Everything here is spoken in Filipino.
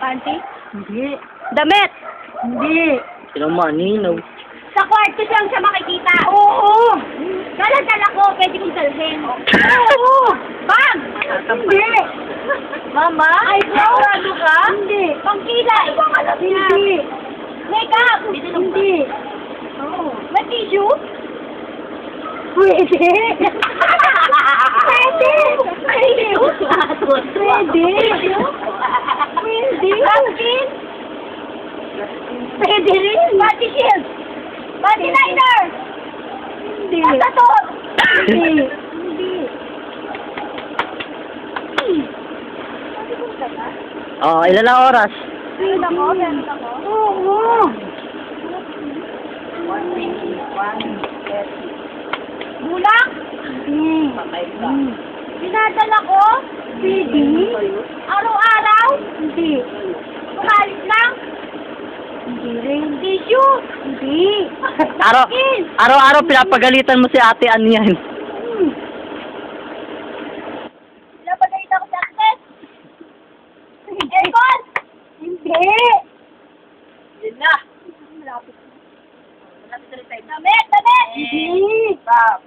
Panty? Hindi. Damit? Hindi. Sino maninaw? Sa kwarto lang siya makikita. Oo! Dala-dala ko, pwede kong dalhin. Oo! Bag! Hindi. Mama? Ay, ano ka? Hindi. Pangkilay! Hindi. Makeup! Hindi. Oo. May tissue? Pwede. Pwede! Pwede! Pwede. Pwede. Pumpkin? Pwede rin. Body shield? Body liner? Hindi. Pasatot? Hindi. Oh, ilan na oras? Meron ako, meron ako. Oo. Bulang? Hindi. Pinadala ko? Pwede. Araw-araw? Hindi. Kumalit lang? Hindi rin. Tissue? Hindi. Araw-araw pinapagalitan mo si ate Ann yan. Pinapagalitan ko si Agnes? Aircon? Hindi. Yun na. Malapit. Malapit na rin tayo. Damit! Damit! Hindi. Stop.